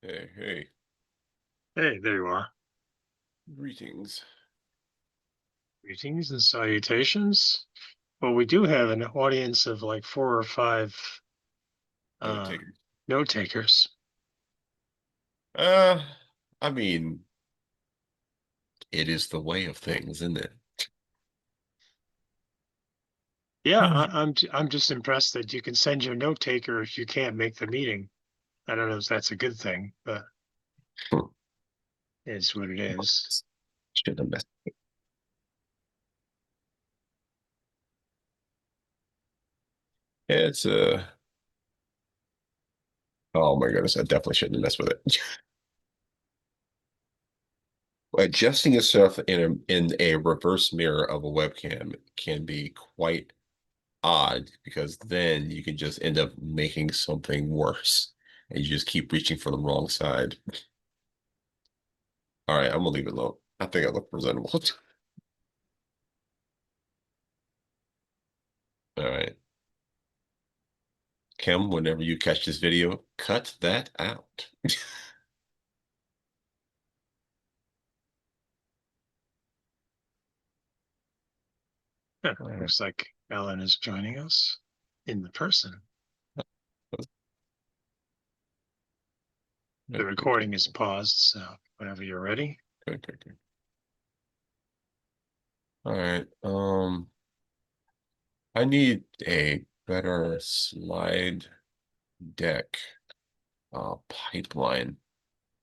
Hey, hey, Hey, there you are. greetings. Greetings and salutations. Well, we do have an audience of like 4 or 5 Note uh, takers. note takers. Uh, I mean, it is the way of things, isn't it? Yeah, I'm just impressed that you can send your note taker if you can't make the meeting. I don't know if that's a good thing, but it's what it is. Should have messed. It's oh my goodness, I definitely shouldn't have messed with it. Adjusting yourself in a reverse mirror of a webcam can be quite odd because then you can just end up making something worse and you just keep reaching for the wrong side. All right, I'm gonna leave it alone. I think I look presentable. All right. Kim, whenever you catch this video, cut that out. Huh, All right. looks like Ellen is joining us in the person. The Good, good, good, recording is paused, so whenever you're ready. good, good, good. All right. I need a better slide deck pipeline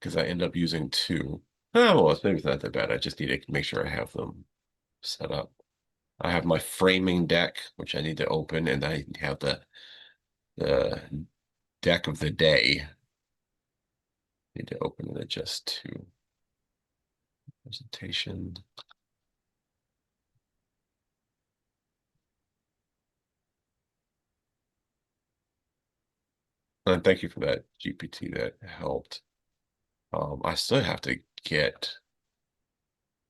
because I end up using two. Oh, well, maybe it's not that bad. I just need to make sure I have them set up. I have my framing deck, which I need to open, and I have the deck of the day. Need to open and adjust to presentation. And thank you for that GPT that helped. I still have to get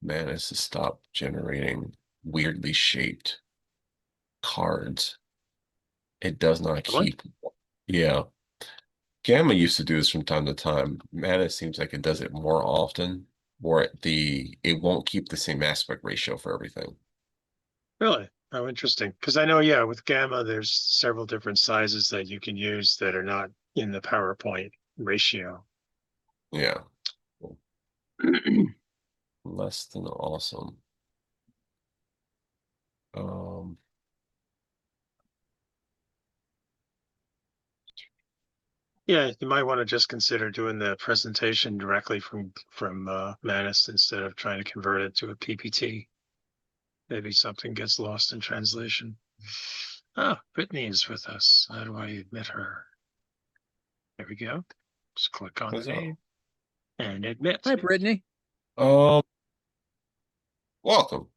Manus to stop generating weirdly shaped cards. It does not What? keep. Yeah. Gamma used to do this from time to time. Manus seems like it does it more often, or it won't keep the same aspect ratio for everything. Really? How interesting. Because I know, yeah, with Gamma, there's several different sizes that you can use that are not in the PowerPoint ratio. Yeah. Less than awesome. Um, Yeah, you might want to just consider doing the presentation directly from Manus instead of trying to convert it to a PPT. Maybe something gets lost in translation. Ah, Brittany is with us. How do I admit her? There we go. Just click on the so, name and admit. Hi, Brittany. um, welcome.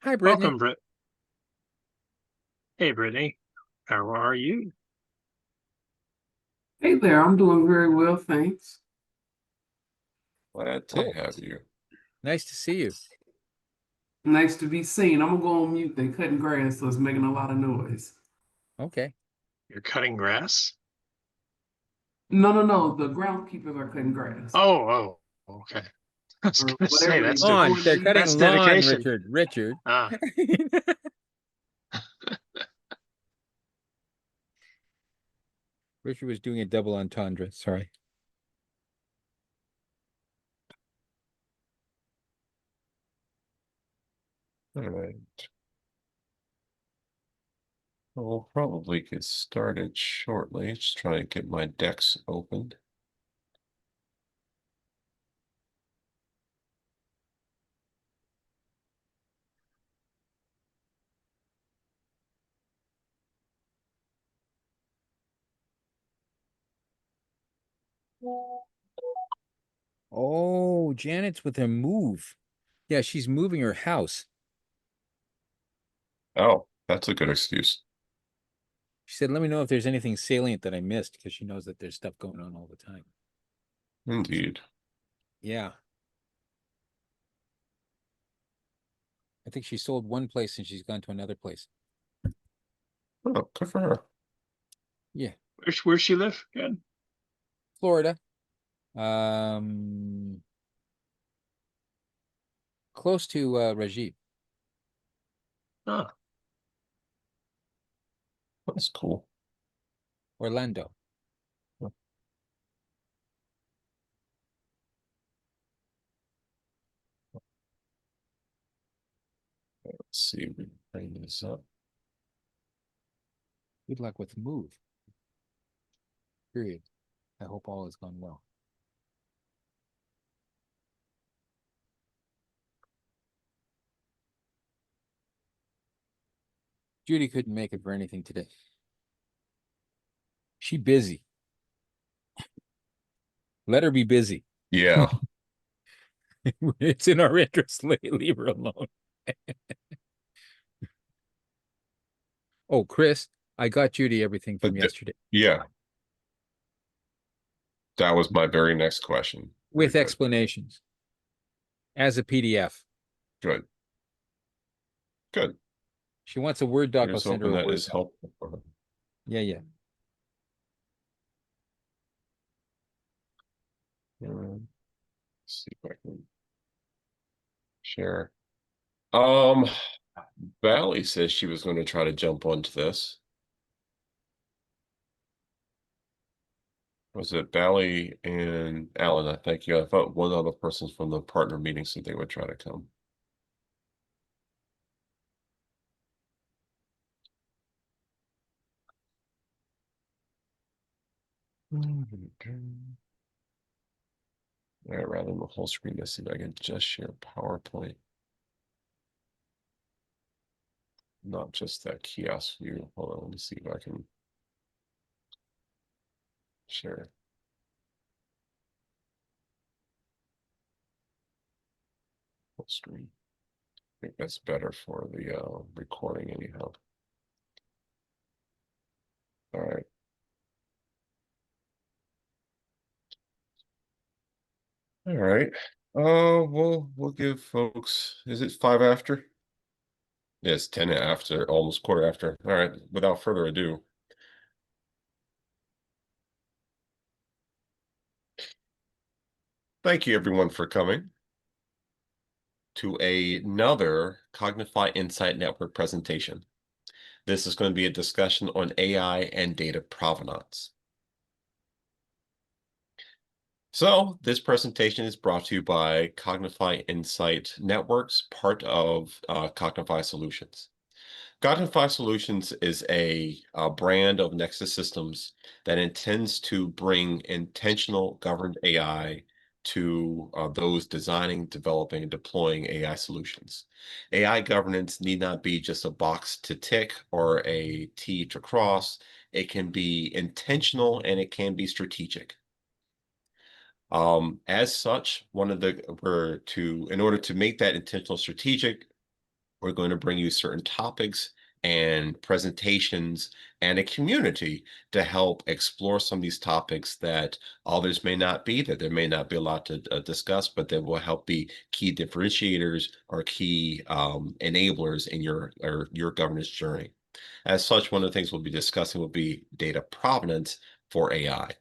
Hi, Brittany. Welcome, Britt. Hey, Brittany. How are you? Hey there, I'm doing very well, thanks. Glad to Oh, have you. nice to see you. Nice to be seen. I'm gonna go on mute. They cutting grass, so it's making a lot of noise. Okay. You're cutting grass? No. The groundskeepers are cutting grass Oh, okay. I was or gonna say whatever they that's do Lawn. during the They're week. that's cutting lawn, dedication. Richard. Richard. Ah, Richard was doing a double entendre. Sorry. All right. We'll probably get started shortly. Just trying to get my decks opened. Oh, Janet's with her move. Yeah, she's moving her house. Oh, that's a good excuse. She said, let me know if there's anything salient that I missed because she knows that there's stuff going on all the time. Indeed. Yeah. I think she sold one place and she's gone to another place. Oh, good for her. Yeah. where's she live again? Florida. Close to Rajiv, Ah, that's cool. Orlando. Let's see, we bring this up. Good luck with move. Period. I hope all has gone well. Judy couldn't make it for anything today. She busy. Let her be busy. Yeah. It's in our interest. Leave her alone. Oh, Chris, I got Judy everything from yesterday Yeah. That was my very next question. Very with good. explanations as a PDF. Good. Good. She wants a Word doc. I'll Here's send her hoping a that Word is doc. helpful for her. Yeah, yeah. Let's see if I can share. Valley says she was going to try to jump onto this. Was it Valley and Alan? I think, yeah, I thought one other person from the partner meeting said they would try to come. All right, rather than the whole screen, let's see if I can just share PowerPoint. Not just that kiosk view. Hold on, let me see if I can share. Full screen. I think that's better for the recording anyhow. All right. All right. We'll give folks, is it 5 after? Yes, 10 after, almost quarter after. All right, without further ado. Thank you everyone for coming to another Cognify Insight Network presentation. This is going to be a discussion on AI and data provenance. So this presentation is brought to you by Cognify Insight Networks, part of Cognify Solutions. Cognify Solutions is a brand of Nexus Systems that intends to bring intentional governed AI to those designing, developing, and deploying AI solutions. AI governance need not be just a box to tick or a T to cross. It can be intentional and it can be strategic. As such, in order to make that intentional strategic, we're going to bring you certain topics and presentations and a community to help explore some of these topics that others may not be, that there may not be a lot to discuss, but that will help be key differentiators or key enablers in your governance journey. As such, one of the things we'll be discussing will be data provenance for AI.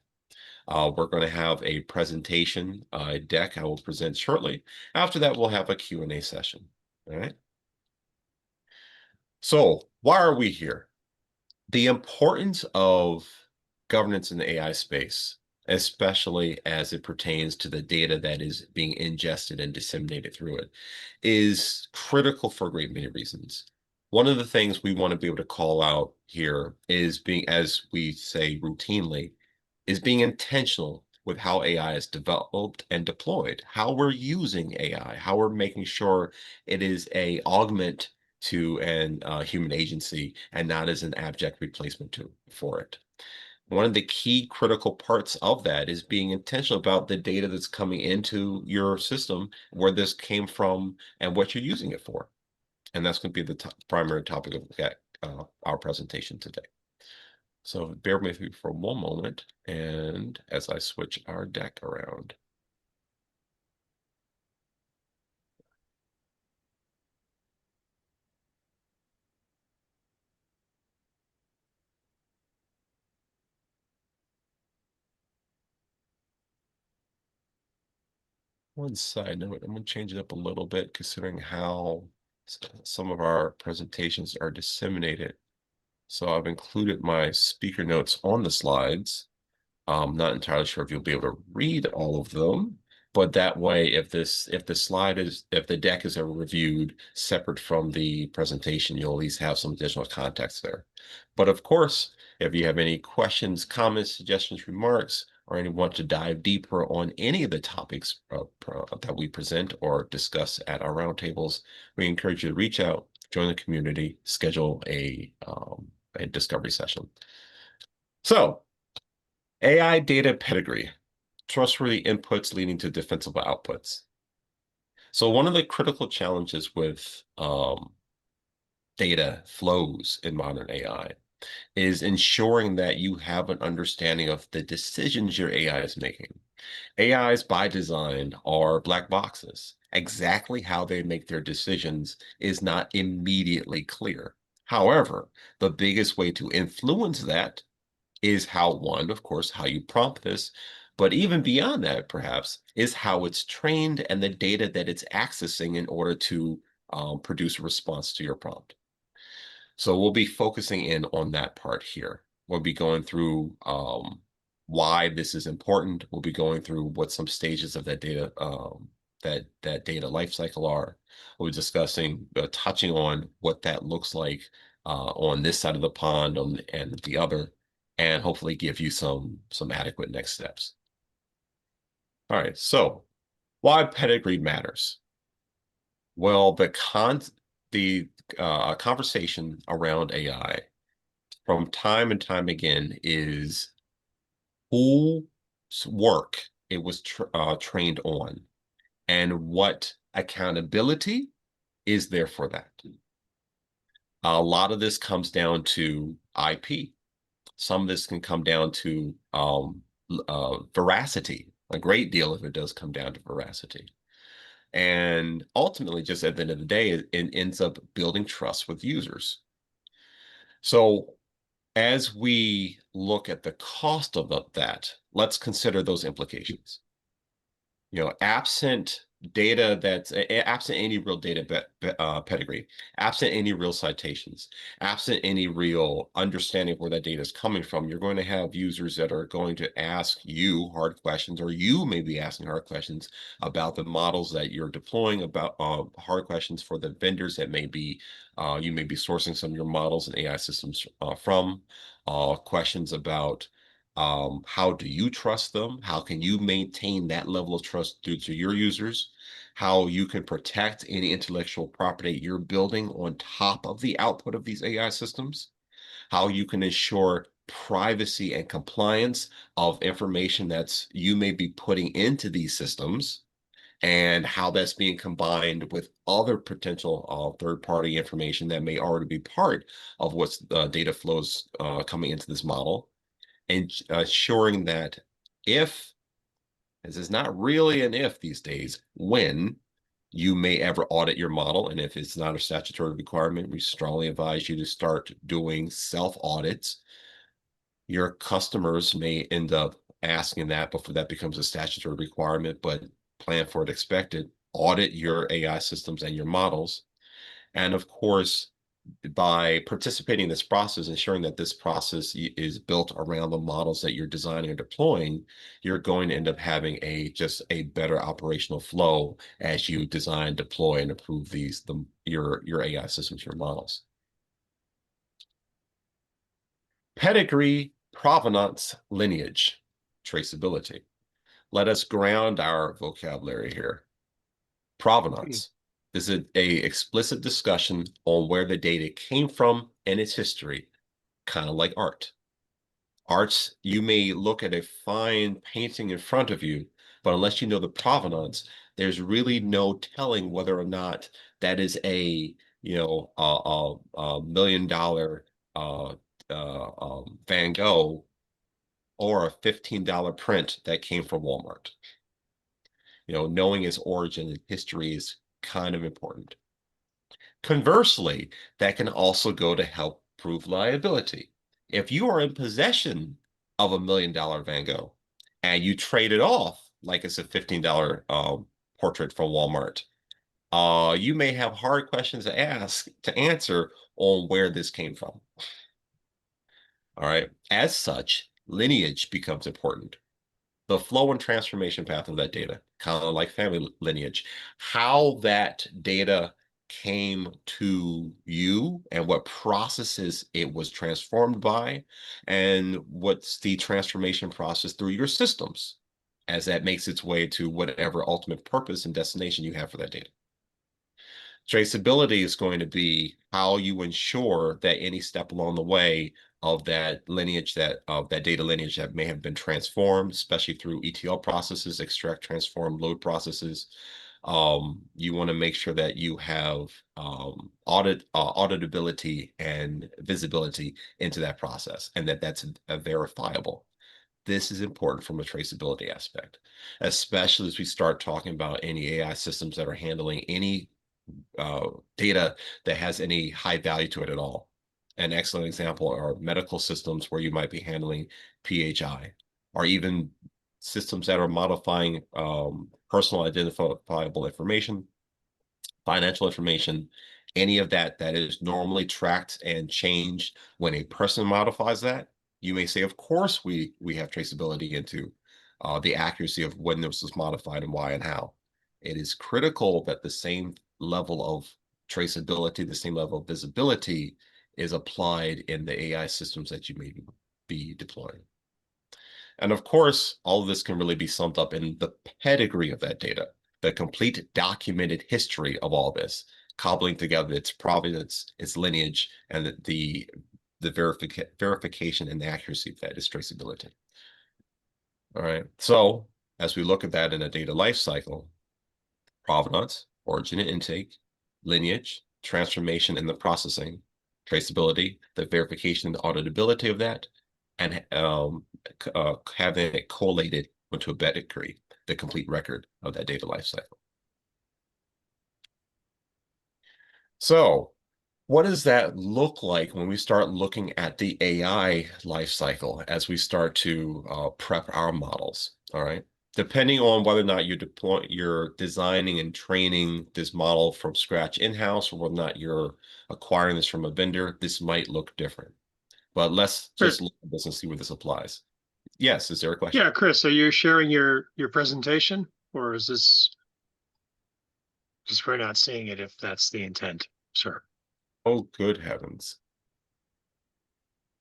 We're going to have a presentation deck I will present shortly. After that, we'll have a Q&A session. All right. So why are we here? The importance of governance in the AI space, especially as it pertains to the data that is being ingested and disseminated through it, is critical for a great many reasons. One of the things we want to be able to call out here is being, as we say routinely, is being intentional with how AI is developed and deployed, how we're using AI, how we're making sure it is a augment to an human agency and not as an abject replacement for it. One of the key critical parts of that is being intentional about the data that's coming into your system, where this came from, and what you're using it for. And that's going to be the primary topic of our presentation today. So bear with me for one moment, and as I switch our deck around. One side note, I'm going to change it up a little bit considering how some of our presentations are disseminated. So I've included my speaker notes on the slides. I'm not entirely sure if you'll be able to read all of them, but that way, if the deck is ever reviewed separate from the presentation, you'll at least have some additional context there. But of course, if you have any questions, comments, suggestions, remarks, or anyone want to dive deeper on any of the topics that we present or discuss at our roundtables, we encourage you to reach out, join the community, schedule a discovery session. So, AI data pedigree, trustworthy inputs leading to defensible outputs. So one of the critical challenges with data flows in modern AI is ensuring that you have an understanding of the decisions your AI is making. AIs by design are black boxes. Exactly how they make their decisions is not immediately clear. However, the biggest way to influence that is how, one, of course, how you prompt this, but even beyond that, perhaps, is how it's trained and the data that it's accessing in order to produce a response to your prompt. So we'll be focusing in on that part here. We'll be going through why this is important. We'll be going through what some stages of that data that data lifecycle are. We'll be discussing, touching on what that looks like on this side of the pond and the other, and hopefully give you some adequate next steps. All right, so why pedigree matters. Well, the conversation around AI from time and time again is whose work it was trained on and what accountability is there for that. A lot of this comes down to IP. Some of this can come down to veracity. A great deal of it does come down to veracity. And ultimately, just at the end of the day, it ends up building trust with users. So as we look at the cost of that, let's consider those implications. Absent data absent any real data pedigree, absent any real citations, absent any real understanding of where that data is coming from, you're going to have users that are going to ask you hard questions, or you may be asking hard questions about the models that you're deploying, about hard questions for the vendors that you may be sourcing some of your models and AI systems from, questions about how do you trust them? How can you maintain that level of trust to your users? How you can protect any intellectual property you're building on top of the output of these AI systems? How you can ensure privacy and compliance of information that's you may be putting into these systems, and how that's being combined with other potential third-party information that may already be part of what's data flows coming into this model, and assuring that if, this is not really an if these days, when you may ever audit your model, and if it's not a statutory requirement, we strongly advise you to start doing self-audits. Your customers may end up asking that before that becomes a statutory requirement, but plan for it, expect it, audit your AI systems and your models. And of course, by participating in this process, ensuring that this process is built around the models that you're designing or deploying, you're going to end up having just a better operational flow as you design, deploy, and approve your AI systems, your models. Pedigree, provenance, lineage, traceability. Let us ground our vocabulary here. Provenance. This is a explicit discussion on where the data came from and its history, kind of like art. Arts, you may look at a fine painting in front of you, but unless you know the provenance, there's really no telling whether or not that is a $1 million Van Gogh or a $15 print that came from Walmart. Knowing its origin and history is kind of important. Conversely, that can also go to help prove liability. If you are in possession of $1 million Van Gogh and you trade it off like it's a $15 portrait from Walmart. You may have hard questions to answer on where this came from. All right. As such, lineage becomes important. The flow and transformation path of that data, kind of like family lineage, how that data came to you and what processes it was transformed by, and what's the transformation process through your systems as that makes its way to whatever ultimate purpose and destination you have for that data. Traceability is going to be how you ensure that any step along the way of that lineage, that data lineage that may have been transformed, especially through ETL processes, extract, transform, load processes. You want to make sure that you have auditability and visibility into that process, and that's verifiable. This is important from a traceability aspect, especially as we start talking about any AI systems that are handling any data that has any high value to it at all. An excellent example are medical systems where you might be handling PHI, or even systems that are modifying personal identifiable information, financial information, any of that that is normally tracked and changed. When a person modifies that, you may say, of course, we have traceability into the accuracy of when this was modified and why and how. It is critical that the same level of traceability, the same level of visibility is applied in the AI systems that you may be deploying. And of course, all of this can really be summed up in the pedigree of that data, the complete documented history of all this, cobbling together its provenance, its lineage, and the verification and the accuracy of that is traceability. All right. So as we look at that in a data lifecycle, provenance, origin and intake, lineage, transformation and the processing, traceability, the verification and the auditability of that, and having it collated into a pedigree, the complete record of that data lifecycle. So what does that look like when we start looking at the AI lifecycle as we start to prep our models? All right. Depending on whether or not you're designing and training this model from scratch in-house, or whether or not you're acquiring this from a vendor, this might look different. But let's just look at this and see where this applies. Yes, is there a question? Yeah, Chris, are you sharing your presentation, or is this just we're not seeing it if that's the intent, sir? Oh, good heavens.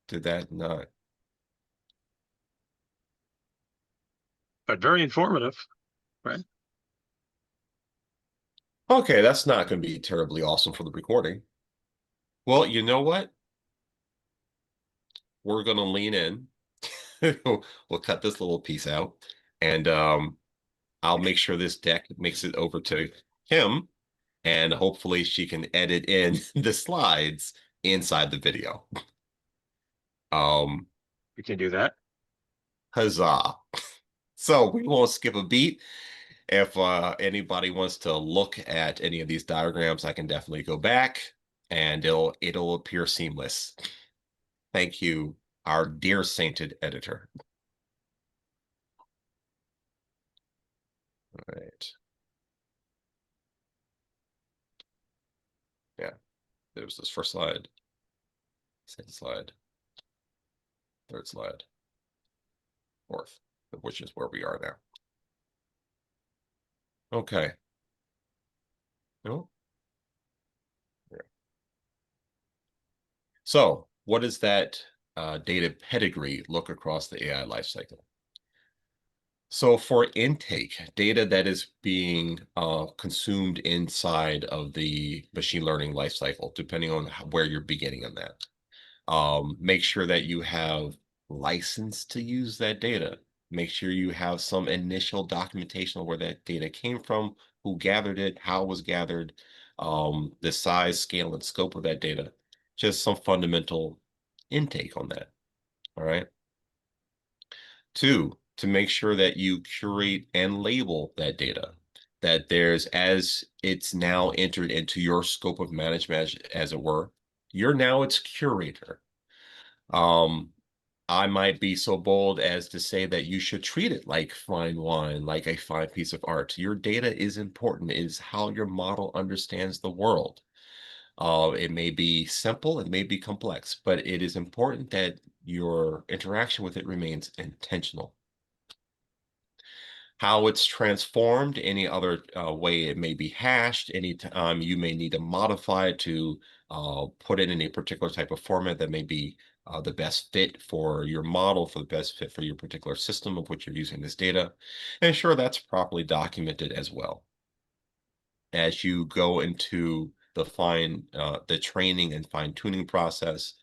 Did that not? But very informative, right? Okay, that's not going to be terribly awesome for the recording. Well, you know what? We're going to lean in. We'll cut this little piece out, and I'll make sure this deck makes it over to Kim, and hopefully she can edit in the slides inside the video. We can do that. Huzzah. So we won't skip a beat. If anybody wants to look at any of these diagrams, I can definitely go back and it'll appear seamless. Thank you, our dear sainted editor. All right. Yeah, there's this first slide, second slide, third slide, fourth, which is where we are now. Okay. No. Yeah. So what does that data pedigree look across the AI lifecycle? So for intake, data that is being consumed inside of the machine learning lifecycle, depending on where you're beginning on that, make sure that you have license to use that data. Make sure you have some initial documentation of where that data came from, who gathered it, how it was gathered, the size, scale, and scope of that data. Just some fundamental intake on that. All right. Two, to make sure that you curate and label that data, that there's, as it's now entered into your scope of management, as it were, you're now its curator. I'll I might be so bold as to say that you should treat it like fine wine, like a fine piece of art. Your data is important. It is how your model understands the world. It may be simple, it may be complex, but it is important that your interaction with it remains intentional. How it's transformed, any other way it may be hashed, any time you may need to modify it to put it in a particular type of format that may be the best fit for your model, for the best fit for your particular system of which you're using this data. And ensure that's properly documented as well. As you go into the training and fine tuning process,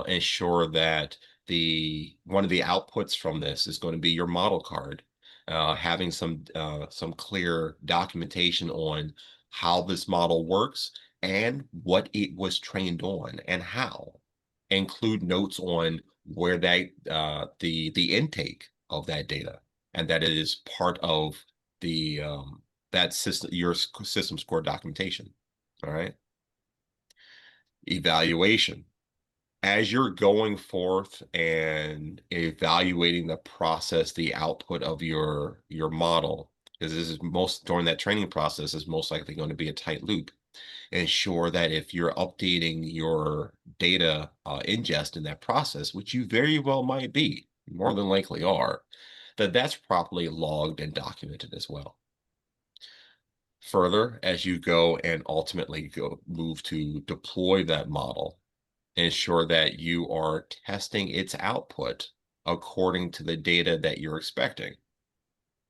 ensure that one of the outputs from this is going to be your model card, having some clear documentation on how this model works and what it was trained on and how. Include notes on where the intake of that data, and that it is part of the that system, your system score documentation. All right. Evaluation. As you're going forth and evaluating the process, the output of your model, because this is during that training process is most likely going to be a tight loop. Ensure that if you're updating your data ingest in that process, which you very well might be, more than likely are, that's properly logged and documented as well. Further, as you go and ultimately move to deploy that model, ensure that you are testing its output according to the data that you're expecting.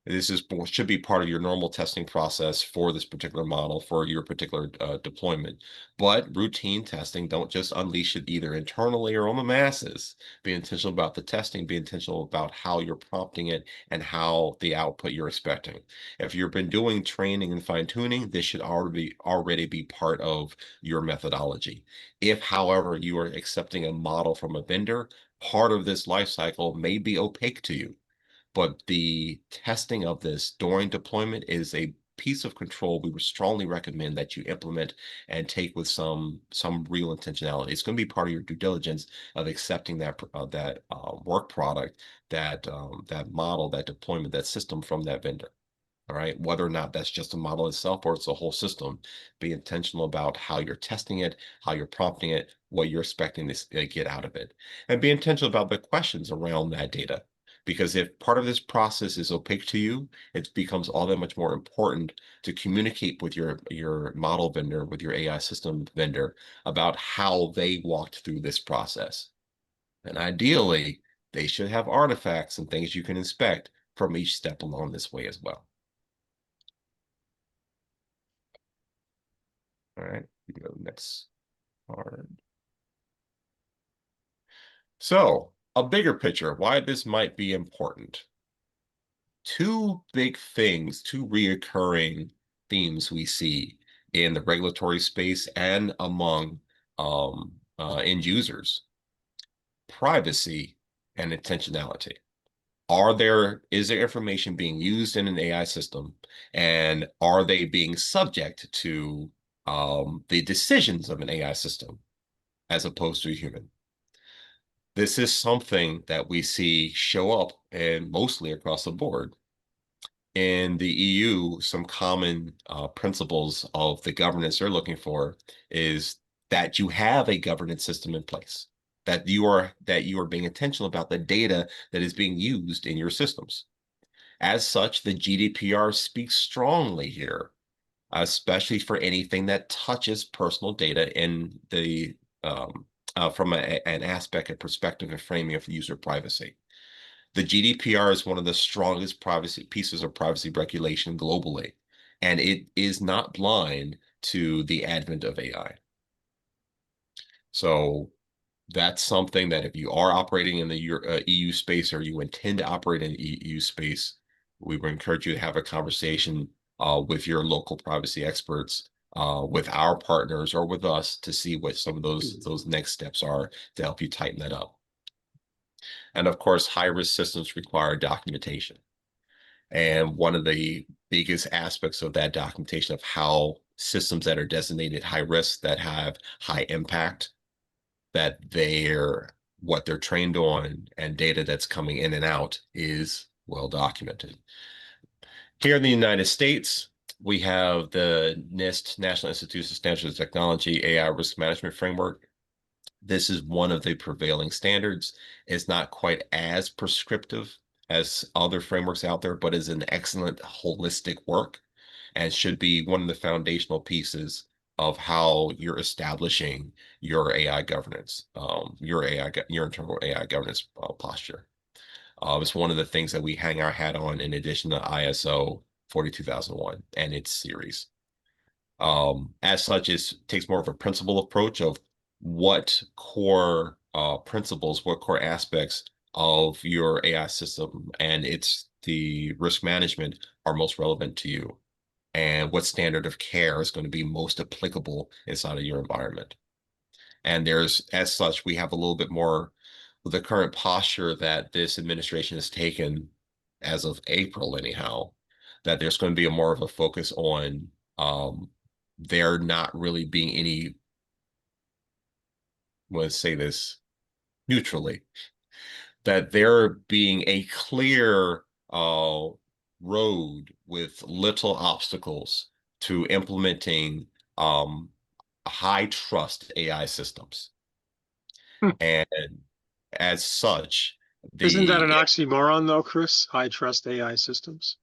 This should be part of your normal testing process for this particular model, for your particular deployment. But routine testing, don't just unleash it either internally or on the masses. Be intentional about the testing, be intentional about how you're prompting it and how the output you're expecting. If you've been doing training and fine tuning, this should already be part of your methodology. If, however, you are accepting a model from a vendor, part of this life cycle may be opaque to you. But the testing of this during deployment is a piece of control we would strongly recommend that you implement and take with some real intentionality. It's going to be part of your due diligence of accepting that work product, that model, that deployment, that system from that vendor. All right, whether or not that's just a model itself or it's a whole system, be intentional about how you're testing it, how you're prompting it, what you're expecting to get out of it, and be intentional about the questions around that data. Because if part of this process is opaque to you, it becomes all that much more important to communicate with your model vendor, with your AI system vendor, about how they walked through this process. And ideally, they should have artifacts and things you can inspect from each step along this way as well. All right, we go next card. So, a bigger picture, why this might be important. Two big things, two reoccurring themes we see in the regulatory space and among end users: privacy and intentionality. Is there information being used in an AI system, and are they being subject to the decisions of an AI system as opposed to a human? This is something that we see show up and mostly across the board. In the EU, some common principles of the governance they're looking for is that you have a governance system in place, that you are being intentional about the data that is being used in your systems. As such, the GDPR speaks strongly here, especially for anything that touches personal data in the from an aspect, a perspective, and framing of user privacy. The GDPR is one of the strongest pieces of privacy regulation globally, and it is not blind to the advent of AI. So that's something that if you are operating in the EU space or you intend to operate in the EU space, we would encourage you to have a conversation with your local privacy experts, with our partners, or with us to see what some of those next steps are to help you tighten that up. And of course, high-risk systems require documentation. And one of the biggest aspects of that documentation of how systems that are designated high risk, that have high impact, that what they're trained on and data that's coming in and out is well documented. Here in the United States, we have the NIST, National Institute of Standards and Technology, AI Risk Management Framework. This is one of the prevailing standards. It's not quite as prescriptive as other frameworks out there, but is an excellent holistic work and should be one of the foundational pieces of how you're establishing your AI governance, your internal AI governance posture. It's one of the things that we hang our hat on in addition to ISO 42001 and its series. As such, it takes more of a principle approach of what core principles, what core aspects of your AI system and the risk management are most relevant to you, and what standard of care is going to be most applicable inside of your environment. And as such, we have a little bit more the current posture that this administration has taken as of April, anyhow, that there's going to be more of a focus on there not really being any, let's say this neutrally, that there being a clear road with little obstacles to implementing high trust AI systems. Hmm. And as such, Isn't that an the oxymoron though, Chris? High trust AI systems?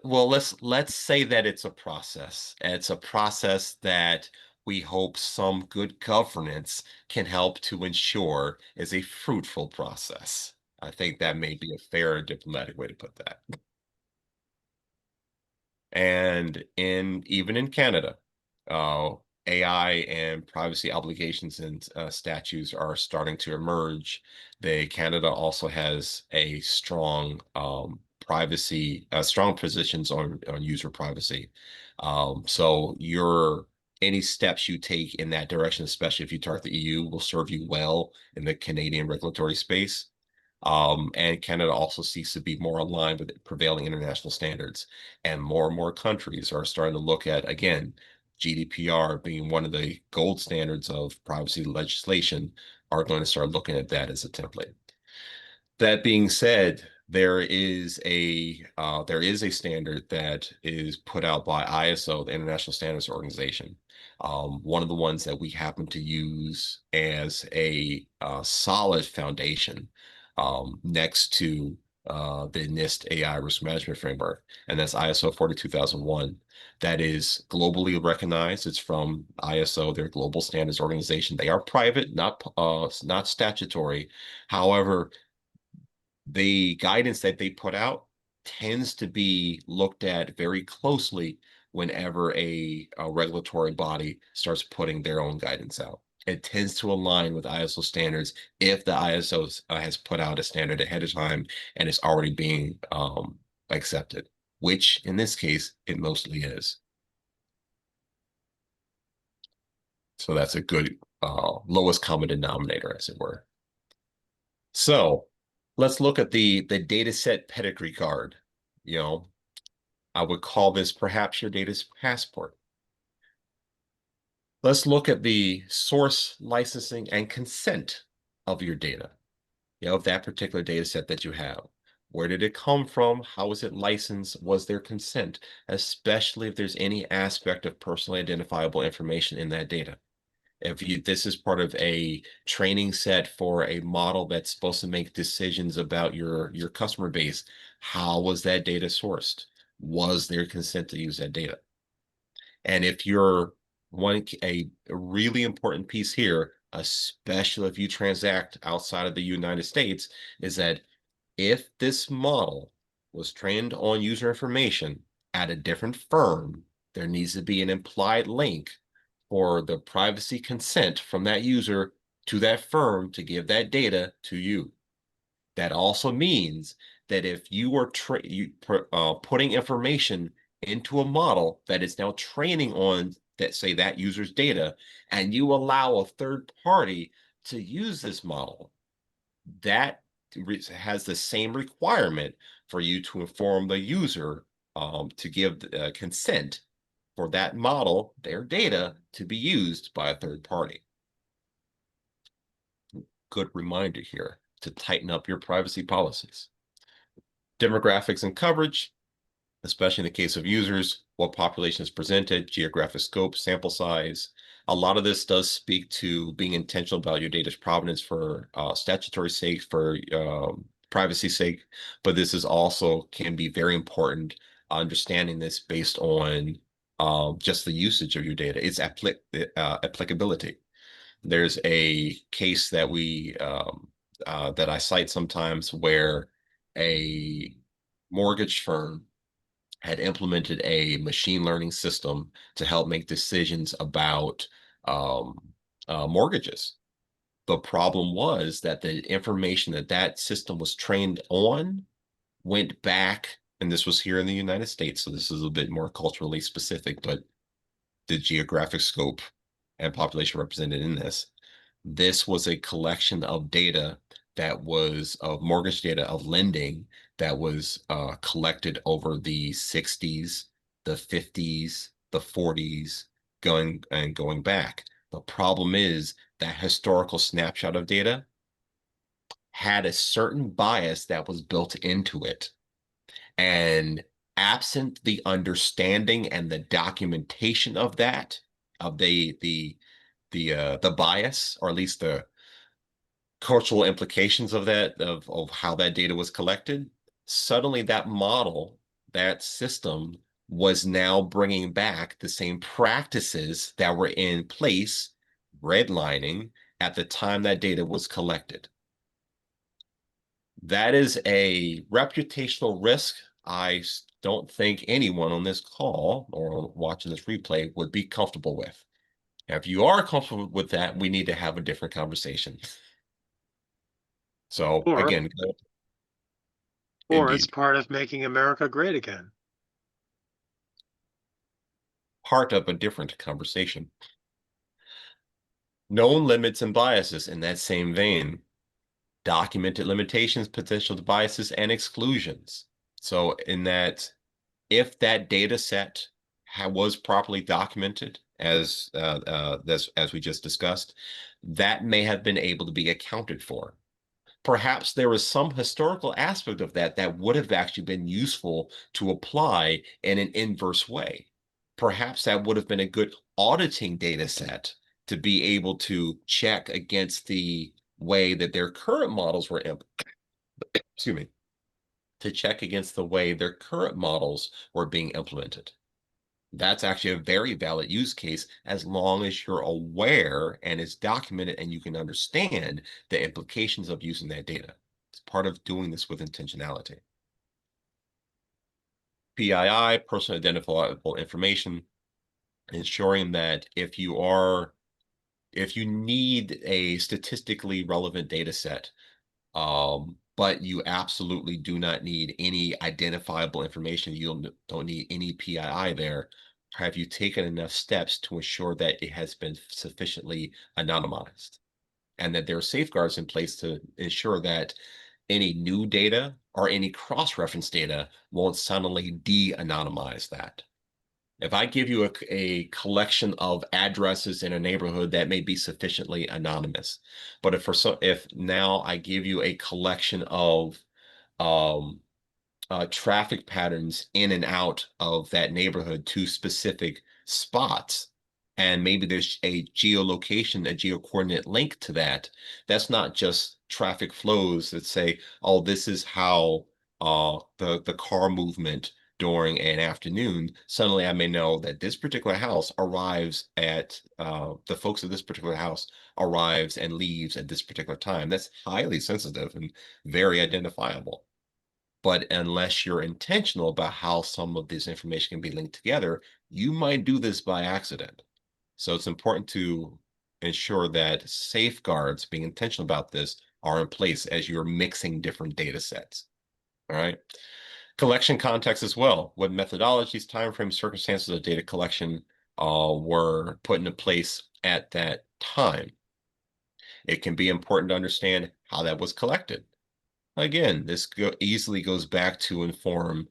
well, let's say that it's a process. It's a process that we hope some good governance can help to ensure is a fruitful process. I think that may be a fair diplomatic way to put that. And even in Canada, uh, AI and privacy obligations and statutes are starting to emerge. Canada also has a strong strong positions on user privacy. So any steps you take in that direction, especially if you target the EU, will serve you well in the Canadian regulatory space. And Canada also seeks to be more aligned with prevailing international standards. And more countries are starting to look at, again, GDPR being one of the gold standards of privacy legislation, are going to start looking at that as a template. That being said, there is a standard that is put out by ISO, the International Standards Organization. One of the ones that we happen to use as a solid foundation next to the NIST AI Risk Management Framework, and that's ISO 42001. That is globally recognized. It's from ISO, their global standards organization. They are private, not statutory. However, the guidance that they put out tends to be looked at very closely whenever a regulatory body starts putting their own guidance out. It tends to align with ISO standards if the ISO has put out a standard ahead of time and it's already being accepted, which in this case, it mostly is. So that's a good lowest common denominator, as it were. So let's look at the data set pedigree card. I would call this perhaps your data's passport. Let's look at the source, licensing, and consent of your data, of that particular data set that you have. Where did it come from? How was it licensed? Was there consent? Especially if there's any aspect of personally identifiable information in that data. This is part of a training set for a model that's supposed to make decisions about your customer base, how was that data sourced? Was there consent to use that data? And if you're a really important piece here, especially if you transact outside of the United States, is that if this model was trained on user information at a different firm, there needs to be an implied link for the privacy consent from that user to that firm to give that data to you. That also means that if you are putting information into a model that is now training on that user's data, and you allow a third party to use this model, that has the same requirement for you to inform the user to give consent for that model, their data, to be used by a third party. good reminder here to tighten up your privacy policies. Demographics and coverage, especially in the case of users, what population is presented, geographic scope, sample size. A lot of this does speak to being intentional about your data's provenance for statutory sake, for privacy sake, but this is also can be very important understanding this based on just the usage of your data, its applicability. There's a case that that I cite sometimes where a mortgage firm had implemented a machine learning system to help make decisions about mortgages. The problem was that the information that that system was trained on went back, and this was here in the United States, so this is a bit more culturally specific, but the geographic scope and population represented in this. This was a collection of data that was of mortgage data of lending that was collected over the 60s, the 50s, the 40s, going back. The problem is that historical snapshot of data had a certain bias that was built into it. And absent the understanding and the documentation of that, of the bias, or at least the cultural implications of that, of how that data was collected, suddenly that model, that system was now bringing back the same practices that were in place, redlining, at the time that data was collected. That is a reputational risk I don't think anyone on this call or watching this replay would be comfortable with. Now, if you are comfortable with that, we need to have a different conversation. So Or again, it's indeed, part of making America great again. part of a different conversation. Known limits and biases in that same vein. Documented limitations, potential biases, and exclusions. So in that, if that data set was properly documented, as we just discussed, that may have been able to be accounted for. Perhaps there was some historical aspect of that that would have actually been useful to apply in an inverse way. Perhaps that would have been a good auditing data set to be able to check against the way that their current models were, excuse me, to check against the way their current models were being implemented. That's actually a very valid use case as long as you're aware and it's documented and you can understand the implications of using that data. It's part of doing this with intentionality. PII, personally identifiable information, ensuring that if you need a statistically relevant data set, but you absolutely do not need any identifiable information, you don't need any PII there, have you taken enough steps to ensure that it has been sufficiently anonymized and that there are safeguards in place to ensure that any new data or any cross-reference data won't suddenly de-anonymize that? If I give you a collection of addresses in a neighborhood, that may be sufficiently anonymous. But if now I give you a collection of um, traffic patterns in and out of that neighborhood to specific spots, and maybe there's a geolocation, a geocoordinate link to that, that's not just traffic flows that say, oh, this is how the car movement during an afternoon. Suddenly I may know that this particular house arrives at the folks of this particular house arrives and leaves at this particular time. That's highly sensitive and very identifiable. But unless you're intentional about how some of this information can be linked together, you might do this by accident. So it's important to ensure that safeguards, being intentional about this, are in place as you're mixing different data sets. All right. Collection context as well. What methodologies, timeframes, circumstances of data collection were put into place at that time. It can be important to understand how that was collected. Again, this easily goes back to inform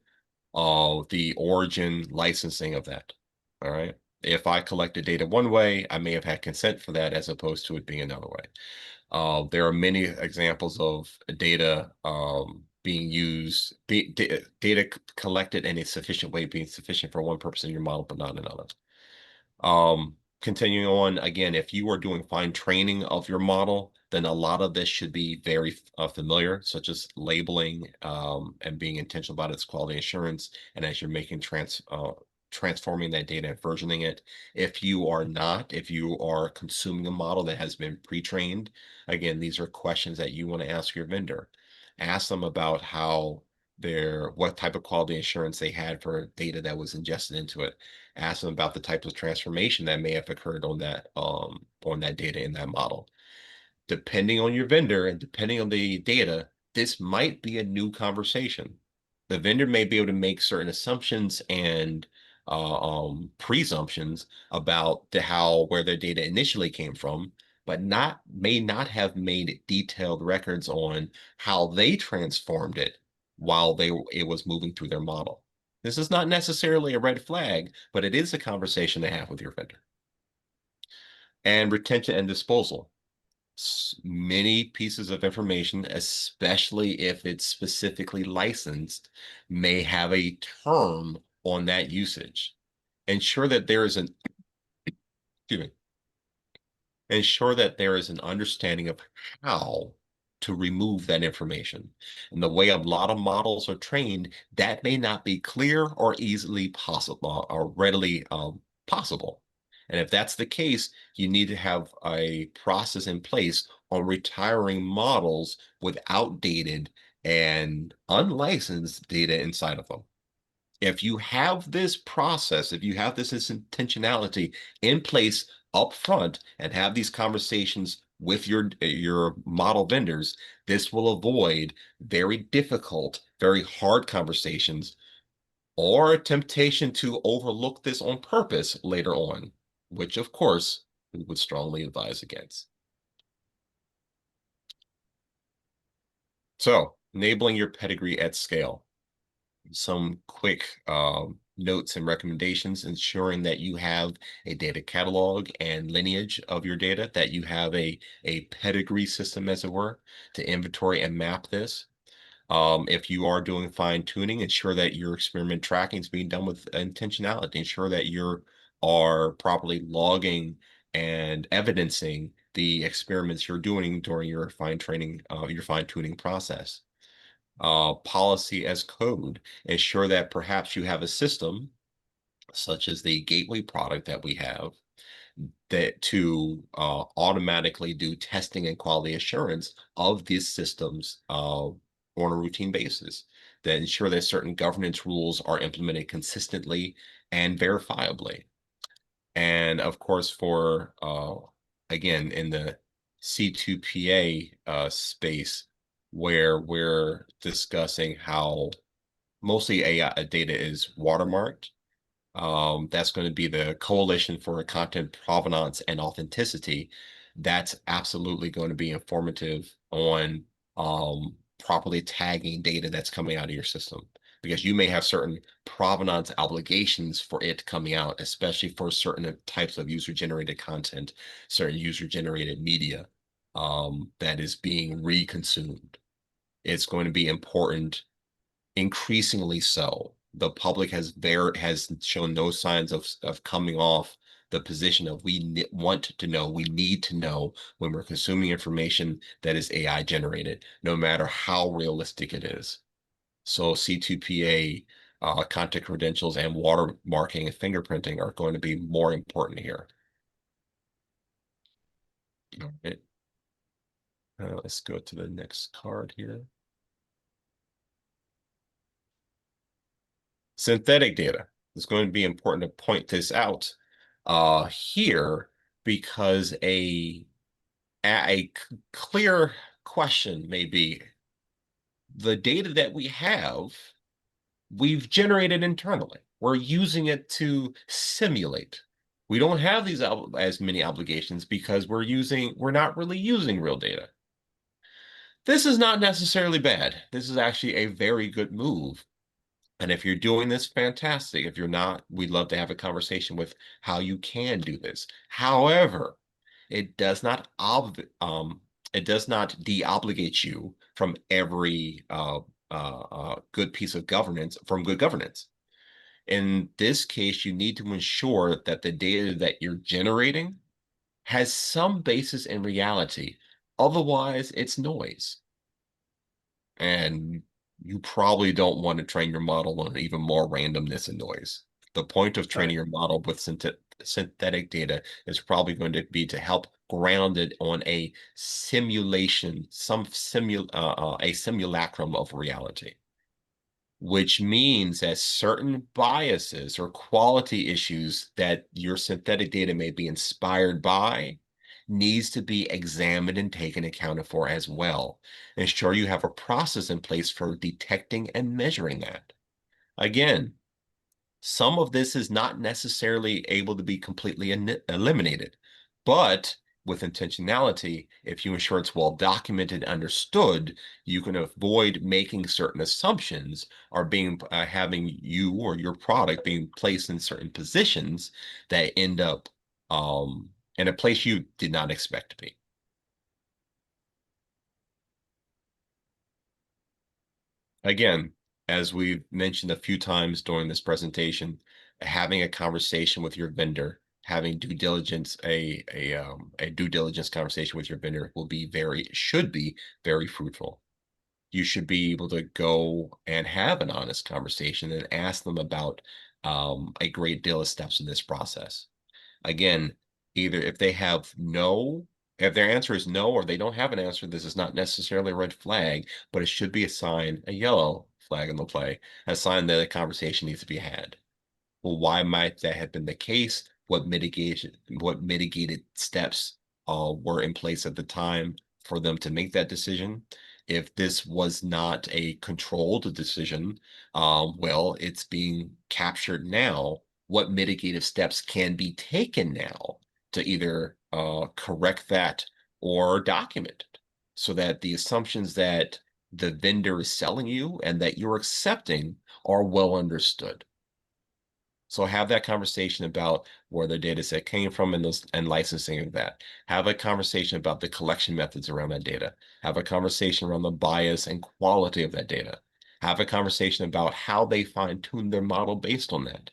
the origin licensing of that. All right. If I collected data one way, I may have had consent for that as opposed to it being another way. There are many examples of data being used, data collected in a sufficient way being sufficient for one purpose in your model, but not another. Continuing on, again, if you are doing fine training of your model, then a lot of this should be very familiar, such as labeling and being intentional about its quality assurance. And as you're making transforming that data and versioning it. If you are not, if you are consuming a model that has been pre-trained, again, these are questions that you want to ask your vendor. Ask them about what type of quality assurance they had for data that was ingested into it. Ask them about the type of transformation that may have occurred on that data in that model. Depending on your vendor and depending on the data, this might be a new conversation. The vendor may be able to make certain assumptions and presumptions about where their data initially came from, but may not have made detailed records on how they transformed it while it was moving through their model. This is not necessarily a red flag, but it is a conversation to have with your vendor. And retention and disposal. Many pieces of information, especially if it's specifically licensed, may have a term on that usage. Ensure that there is an, excuse me, ensure that there is an understanding of how to remove that information. And the way a lot of models are trained, that may not be clear or easily possible or readily possible. And if that's the case, you need to have a process in place on retiring models with outdated and unlicensed data inside of them. If you have this process, if you have this intentionality in place up front and have these conversations with your model vendors, this will avoid very difficult, very hard conversations or a temptation to overlook this on purpose later on, which of course we would strongly advise against. So, enabling your pedigree at scale. Some quick notes and recommendations, ensuring that you have a data catalog and lineage of your data, that you have a pedigree system, as it were, to inventory and map this. If you are doing fine tuning, ensure that your experiment tracking is being done with intentionality. Ensure that you are properly logging and evidencing the experiments you're doing during your fine tuning process. Policy as code. Ensure that perhaps you have a system, such as the gateway product that we have, that to automatically do testing and quality assurance of these systems on a routine basis. That ensure that certain governance rules are implemented consistently and verifiably. And of course, for again, in the C2PA space, where we're discussing how mostly AI data is watermarked. That's going to be the Coalition for Content Provenance and Authenticity. That's absolutely going to be informative on properly tagging data that's coming out of your system, because you may have certain provenance obligations for it coming out, especially for certain types of user-generated content, certain user-generated media that is being reconsumed. It's going to be important, increasingly so. The public has shown no signs of coming off the position of we want to know, we need to know when we're consuming information that is AI generated, no matter how realistic it is. So C2PA, content credentials, and watermarking and fingerprinting are going to be more important here. All right. Let's go to the next card here. Synthetic data. It's going to be important to point this out here, because a clear question may be, the data that we have, we've generated internally. We're using it to simulate. We don't have these as many obligations because we're not really using real data. This is not necessarily bad. This is actually a very good move. And if you're doing this, fantastic. If you're not, we'd love to have a conversation with how you can do this. However, it does not it does not de-obligate you from every good piece of governance from good governance. In this case, you need to ensure that the data that you're generating has some basis in reality. Otherwise, it's noise. And you probably don't want to train your model on even more randomness and noise. The point of training your model with synthetic data is probably going to be to help ground it on a simulation, a simulacrum of reality, which means that certain biases or quality issues that your synthetic data may be inspired by needs to be examined and taken accounted for as well. Ensure you have a process in place for detecting and measuring that. Again, some of this is not necessarily able to be completely eliminated, but with intentionality, if you ensure it's well documented and understood, you can avoid making certain assumptions or being having you or your product being placed in certain positions that end up in a place you did not expect to be. Again, as we've mentioned a few times during this presentation, having a conversation with your vendor, having due diligence, a due diligence conversation with your vendor should be very fruitful. You should be able to go and have an honest conversation and ask them about a great deal of steps in this process. Again, either if their answer is no, or they don't have an answer, this is not necessarily a red flag, but it should be a yellow flag in the play, a sign that a conversation needs to be had. Well, why might that have been the case? What mitigated steps were in place at the time for them to make that decision? If this was not a controlled decision, well, it's being captured now. What mitigative steps can be taken now to either correct that or document it so that the assumptions that the vendor is selling you and that you're accepting are well understood. So have that conversation about where the data set came from and licensing of that. Have a conversation about the collection methods around that data. Have a conversation around the bias and quality of that data. Have a conversation about how they fine-tune their model based on that.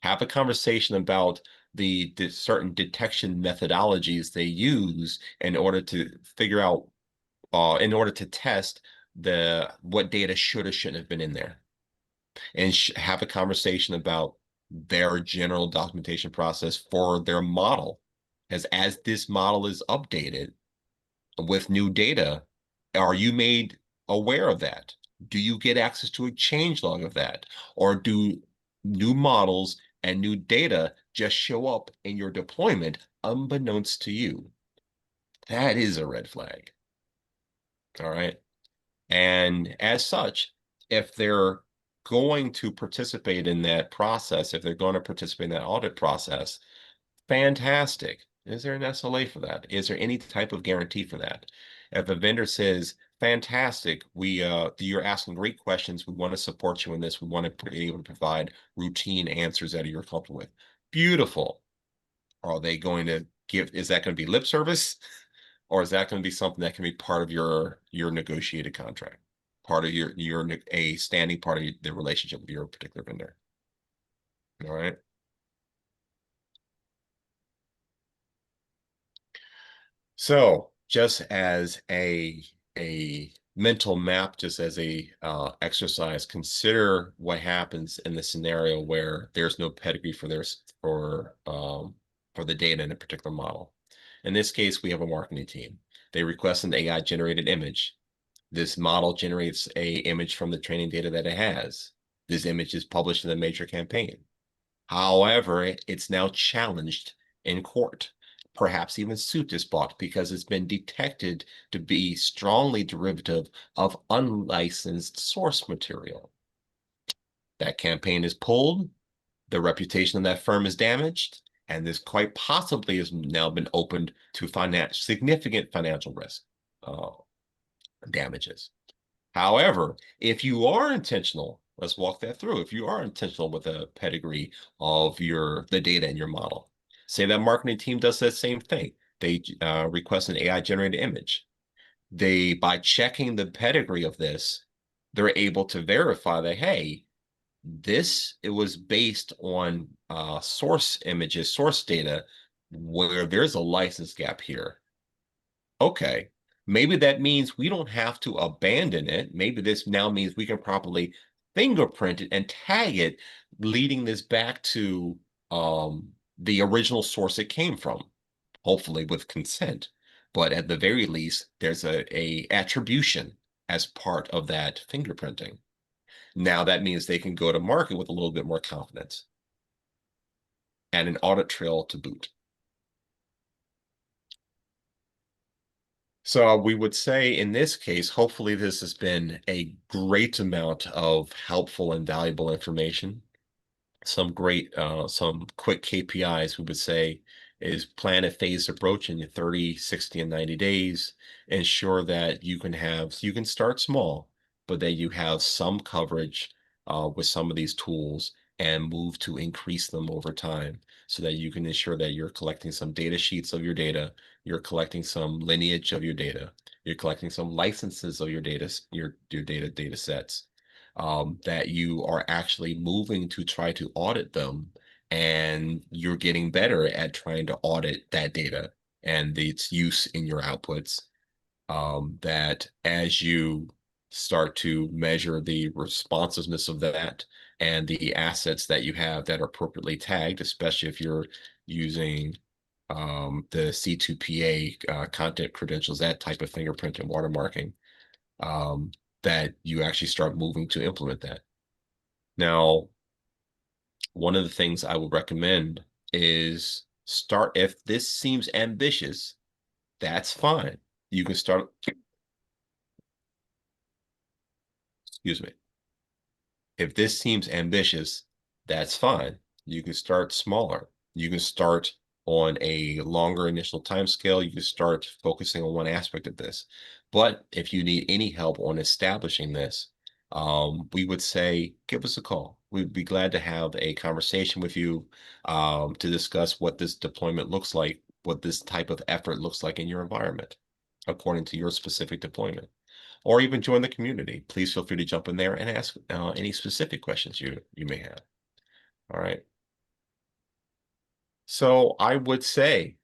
Have a conversation about the certain detection methodologies they use in order to figure out, in order to test what data should or shouldn't have been in there, and have a conversation about their general documentation process for their model. As this model is updated with new data, are you made aware of that? Do you get access to a change log of that? Or do new models and new data just show up in your deployment unbeknownst to you? That is a red flag. All right. And as such, if they're going to participate in that process, if they're going to participate in that audit process, fantastic. Is there an SLA for that? Is there any type of guarantee for that? If a vendor says, fantastic, you're asking great questions, we want to support you in this, we want to be able to provide routine answers that you're comfortable with. Beautiful. Are they going to is that going to be lip service? Or is that going to be something that can be part of your negotiated contract, part of a standing part of the relationship with your particular vendor? All right. So just as a mental map, just as a exercise, consider what happens in the scenario where there's no pedigree for for the data in a particular model. In this case, we have a marketing team. They request an AI generated image. This model generates a image from the training data that it has. This image is published in a major campaign. However, it's now challenged in court. Perhaps even suit is brought because it's been detected to be strongly derivative of unlicensed source material. That campaign is pulled, the reputation of that firm is damaged, and this quite possibly has now been opened to significant financial risk damages. However, if you are intentional Let's walk that through. If you are intentional with a pedigree of the data in your model, say that marketing team does that same thing. They request an AI generated image. By checking the pedigree of this, they're able to verify that, hey, it was based on source images, source data, where there's a license gap here. Okay, maybe that means we don't have to abandon it. Maybe this now means we can properly fingerprint it and tag it, leading this back to the original source it came from, hopefully with consent. But at the very least, there's a attribution as part of that fingerprinting. Now that means they can go to market with a little bit more confidence and an audit trail to boot. So we would say in this case, hopefully this has been a great amount of helpful and valuable information. Some quick KPIs we would say is plan a phased approach in your 30, 60, and 90 days. Ensure that you can start small, but that you have some coverage with some of these tools and move to increase them over time so that you can ensure that you're collecting some data sheets of your data, you're collecting some lineage of your data, you're collecting some licenses of your data sets, that you are actually moving to try to audit them, and you're getting better at trying to audit that data and its use in your outputs. That as you start to measure the responsiveness of that and the assets that you have that are appropriately tagged, especially if you're using the C2PA content credentials, that type of fingerprint and watermarking, that you actually start moving to implement that. Now, one of the things I would recommend is if this seems ambitious, that's fine. You can start, excuse me. If this seems ambitious, that's fine. You can start smaller. You can start on a longer initial time scale. You can start focusing on one aspect of this. But if you need any help on establishing this, we would say, give us a call. We'd be glad to have a conversation with you to discuss what this deployment looks like, what this type of effort looks like in your environment, according to your specific deployment. Or even join the community. Please feel free to jump in there and ask any specific questions you may have. All right. So I would say,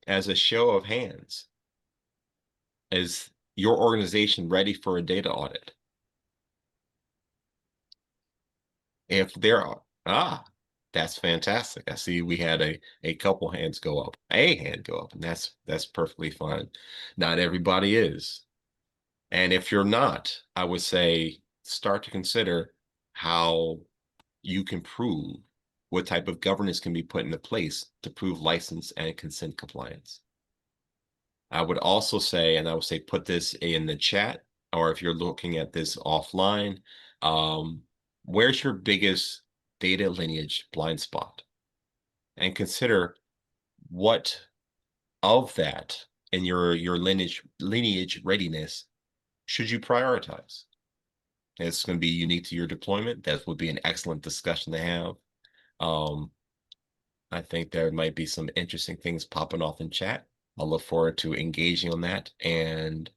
as a show of hands, is your organization ready for a data audit? If there are, that's fantastic. I see we had a couple hands go up, a hand go up, and that's perfectly fine. Not everybody is. And if you're not, I would say start to consider how you can prove what type of governance can be put into place to prove license and consent compliance. I would also say, and I would say put this in the chat, or if you're looking at this offline, where's your biggest data lineage blind spot? And consider what of that in your lineage readiness should you prioritize. It's going to be unique to your deployment. That would be an excellent discussion to have. I think there might be some interesting things popping off in chat. I'll look forward to engaging on that and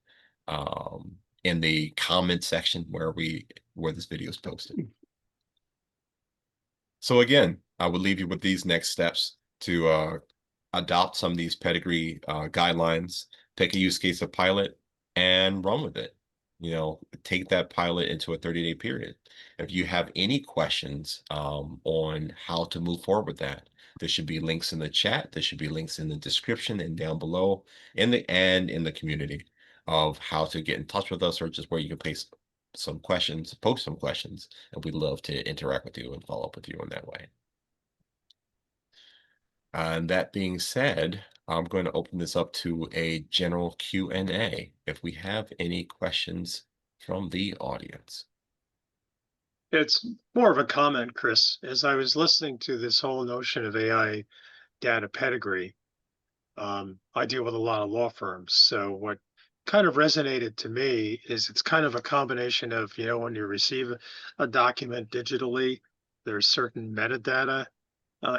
in the comment section where this video is posted. So again, I would leave you with these next steps to adopt some of these pedigree guidelines, pick a use case of pilot, and run with it. Take that pilot into a 30-day period. If you have any questions on how to move forward with that, there should be links in the chat. There should be links in the description and down below in the community of how to get in touch with us, or just where you can post some questions, and we'd love to interact with you and follow up with you in that way. And that being said, I'm going to open this up to a general Q&A if we have any questions from the audience. It's more of a comment, Chris. As I was listening to this whole notion of AI data pedigree, I deal with a lot of law firms. So what kind of resonated to me is it's kind of a combination of, when you receive a document digitally, there's certain metadata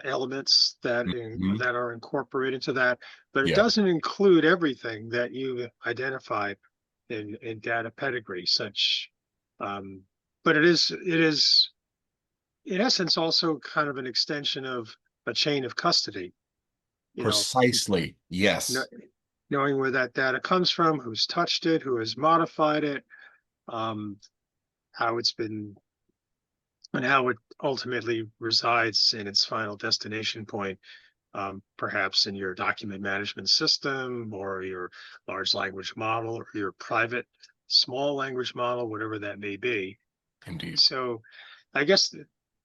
elements Mhm. that are incorporated into that, but it Yeah, doesn't include everything that you identified in data pedigree, such. Um, but it is in essence also kind of an extension of a chain of custody. You know, precisely. kn- Yes, knowing where that data comes from, who's touched it, who has modified it, um, how it's been, and how it ultimately resides in its final destination point, perhaps in your document management system or your large language model or your private small language model, whatever that may be. indeed. So I guess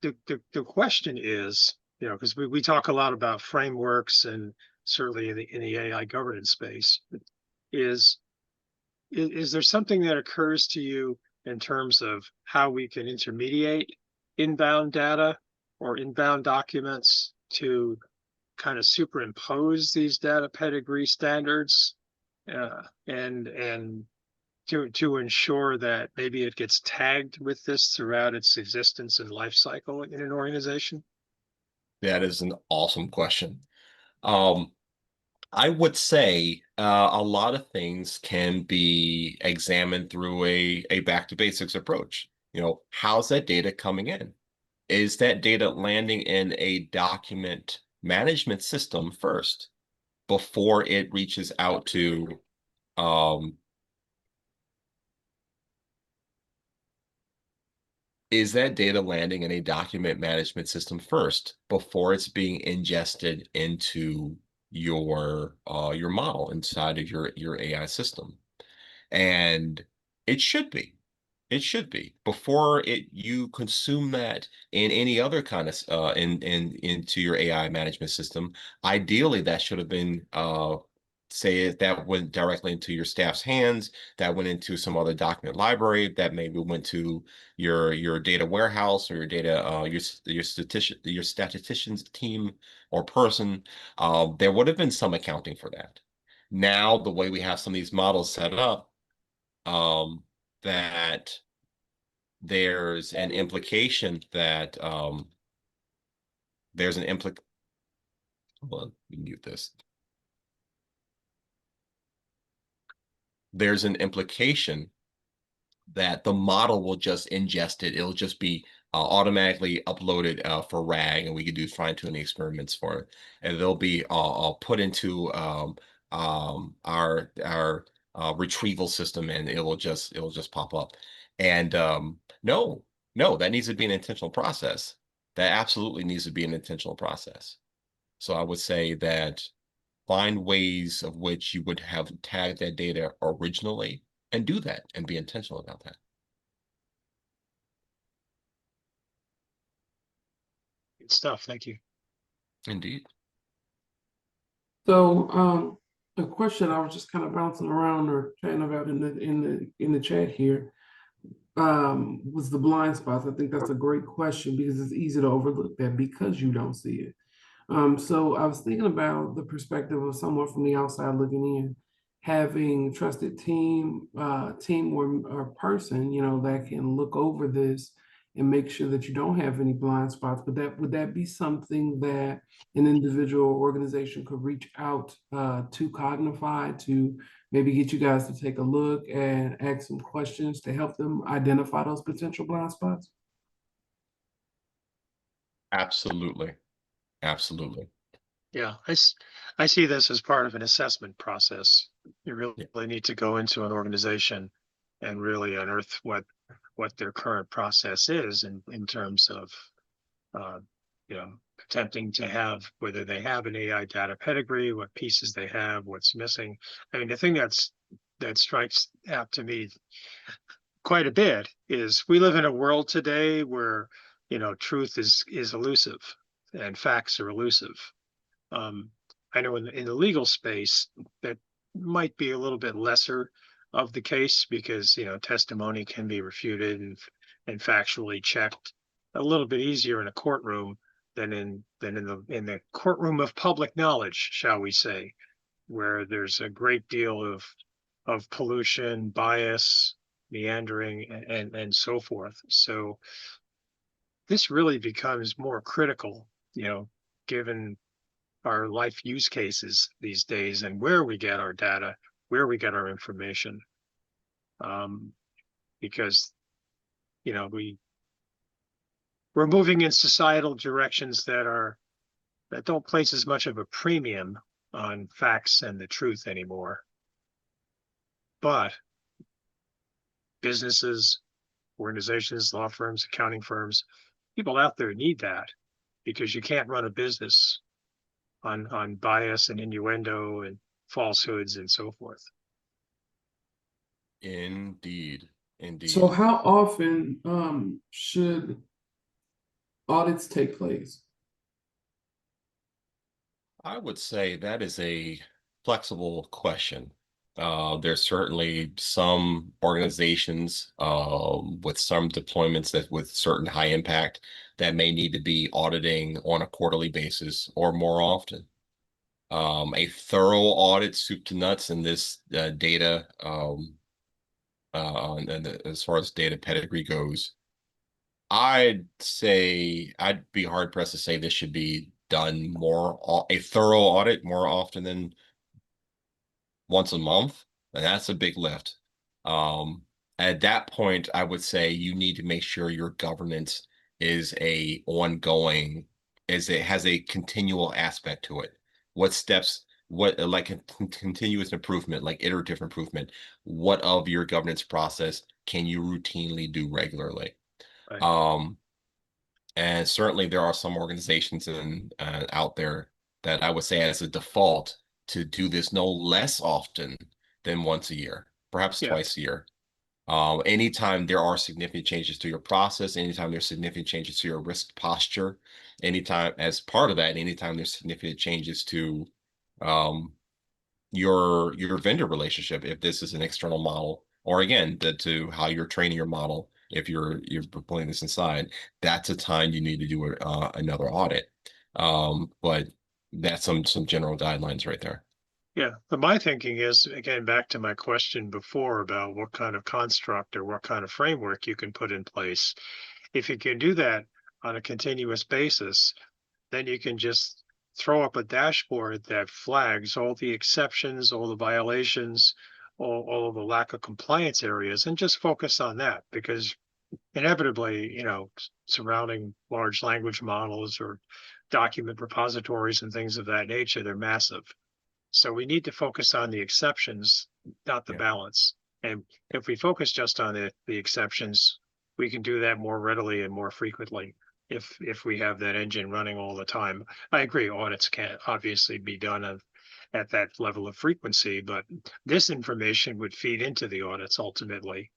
the question is, because we talk a lot about frameworks and certainly in the AI governance space, is is there something that occurs to you in terms of how we can intermediate inbound data or inbound documents to kind of superimpose these data pedigree standards, and to ensure that maybe it gets tagged with this throughout its existence and life cycle in an organization? That is an awesome question. Um, I would say a lot of things can be examined through a back to basics approach. How's that data coming in? Is that data landing in a document management system first before it reaches out to um, is that data landing in a document management system first before it's being ingested into your model inside of your AI system? And it should be. It should be before you consume that in any other kind of into your AI management system. Ideally, that should have been say that went directly into your staff's hands, that went into some other document library, that maybe went to your data warehouse or your data your statisticians team or person. There would have been some accounting for that. Now, the way we have some of these models set up, that there's an implication that there's an implic hold on, let me mute this. There's an implication that the model will just ingest it. It'll just be automatically uploaded for RAG, and we can do fine-tuning experiments for it. And they'll be put into our retrieval system, and it'll just pop up. And no, no, that needs to be an intentional process. That absolutely needs to be an intentional process. So I would say that find ways of which you would have tagged that data originally and do that and be intentional about that. Good stuff. Thank you. Indeed. So, a question I was just kind of bouncing around or chatting about in the chat here, was the blind spots. I think that's a great question because it's easy to overlook that because you don't see it. So I was thinking about the perspective of someone from the outside looking in, having trusted team or person, that can look over this and make sure that you don't have any blind spots. But would that be something that an individual or organization could reach out to Cognify to maybe get you guys to take a look and ask some questions to help them identify those potential blind spots? Absolutely. Absolutely. Yeah, I see this as part of an assessment process. You Yeah. really need to go into an organization and really unearth what their current process is in terms of uh, attempting to have, whether they have an AI data pedigree, what pieces they have, what's missing. I mean, the thing that strikes out to me quite a bit is we live in a world today where truth is elusive and facts are elusive. um, I know in the legal space that might be a little bit lesser of the case because testimony can be refuted and factually checked a little bit easier in a courtroom than in the courtroom of public knowledge, shall we say, where there's a great deal of of pollution, bias, meandering, and so forth. So this really becomes more critical, given our life use cases these days and where we get our data, where we get our information. Because, you know, we're moving in societal directions that don't place as much of a premium on facts and the truth anymore. But businesses, organizations, law firms, accounting firms, people out there need that, because you can't run a business on bias and innuendo and falsehoods and so forth. Indeed. So Indeed. how often should audits take place? I would say that is a flexible question. There's certainly some organizations with some deployments that with certain high impact that may need to be auditing on a quarterly basis or more often. A thorough audit, soup to nuts, in this data, and as far as data pedigree goes, I'd say I'd be hard pressed to say this should be done a thorough audit more often than once a month, and that's a big lift. Um, at that point, I would say you need to make sure your governance is a ongoing, is it has a continual aspect to it. What steps, what like a continuous improvement, like iterative improvement, what of your governance process can you routinely do regularly? Right. Um, and certainly there are some organizations out there that I would say as a default to do this no less often than once a year, perhaps Yeah. twice a year. Anytime there are significant changes to your process, anytime there's significant changes to your risk posture, anytime as part of that, anytime there's significant changes to um, your vendor relationship, if this is an external model, or again, to how you're training your model, if you're putting this inside, that's a time you need to do another audit. But that's some general guidelines right there. Yeah. But my thinking is, again, back to my question before about what kind of construct or what kind of framework you can put in place. If you can do that on a continuous basis, then you can just throw up a dashboard that flags all the exceptions, all the violations, all of the lack of compliance areas, and just focus on that. Because inevitably, surrounding large language models or document repositories and things of that nature, they're massive. So we need to focus on the exceptions, not the Yeah. balance. And if we focus just on the exceptions, we can do that more readily and more frequently if we have that engine running all the time. I agree, audits can't obviously be done at that level of frequency, but this information would feed into the audits ultimately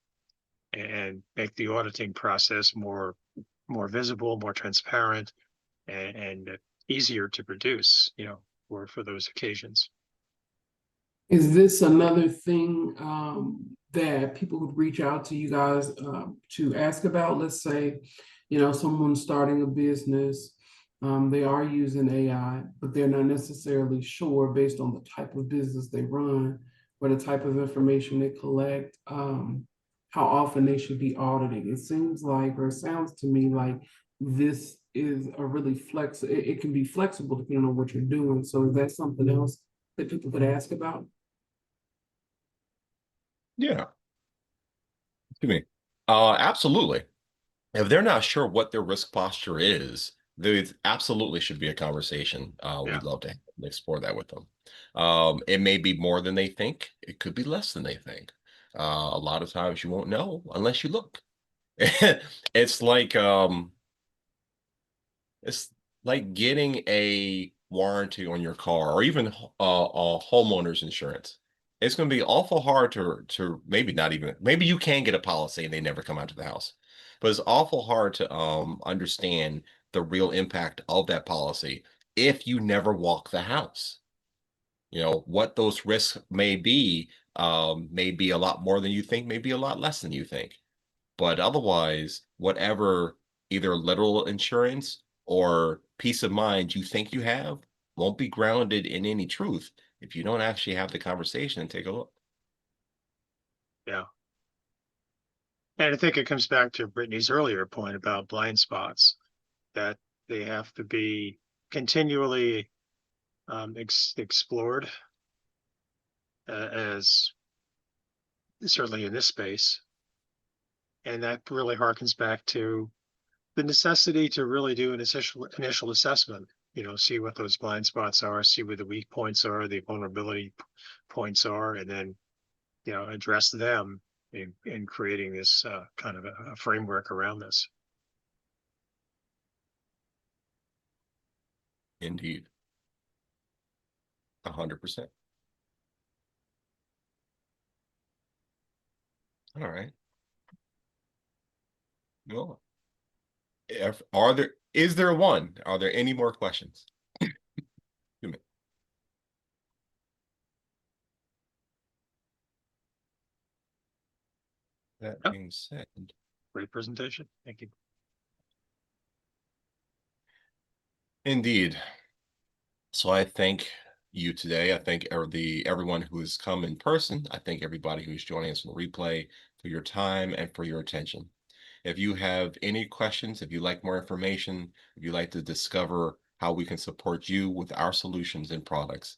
and make the auditing process more visible, more transparent, and easier to produce, for those occasions. Is this another thing that people would reach out to you guys to ask about? Let's say, someone's starting a business, they are using AI, but they're not necessarily sure based on the type of business they run or the type of information they collect, how often they should be auditing. It seems like, or it sounds to me like this is a really it can be flexible depending on what you're doing. So is that something else that people could ask about? Yeah. Excuse me. Absolutely. If they're not sure what their risk posture is, there absolutely should be a conversation. Yeah. We'd love to explore that with them. It may be more than they think. It could be less than they think. A lot of times you won't know unless you look. It's like it's like getting a warranty on your car or even homeowner's insurance. It's going to be awful hard to maybe not even maybe you can get a policy and they never come out to the house. But it's awful hard to understand the real impact of that policy if you never walk the house. What those risks may be a lot more than you think, maybe a lot less than you think. But otherwise, whatever either literal insurance or peace of mind you think you have won't be grounded in any truth if you don't actually have the conversation and take a look. Yeah. And I think it comes back to Brittany's earlier point about blind spots, that they have to be continually explored, as certainly in this space. And that really harkens back to the necessity to really do an initial assessment, see what those blind spots are, see where the weak points are, the vulnerability points are, and then, address them in creating this kind of a framework around this. Indeed. 100%. All right. Well, is there one? Are there any more questions? That Yep. being said, Great presentation. Thank you. indeed. So I thank you today. I thank everyone who has come in person. I thank everybody who is joining us on the replay for your time and for your attention. If you have any questions, if you'd like more information, if you'd like to discover how we can support you with our solutions and products,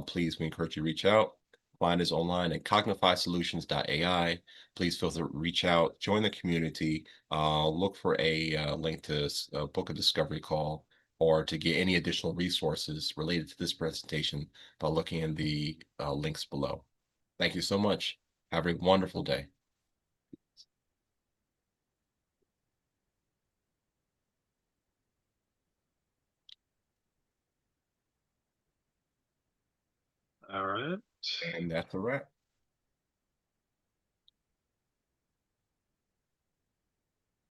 please, we encourage you to reach out. Find us online at cognifysolutions.ai. Please feel free to reach out, join the community, look for a link to book a discovery call, or to get any additional resources related to this presentation by looking in the links below. Thank you so much. Have a wonderful day. All right. And that's a wrap.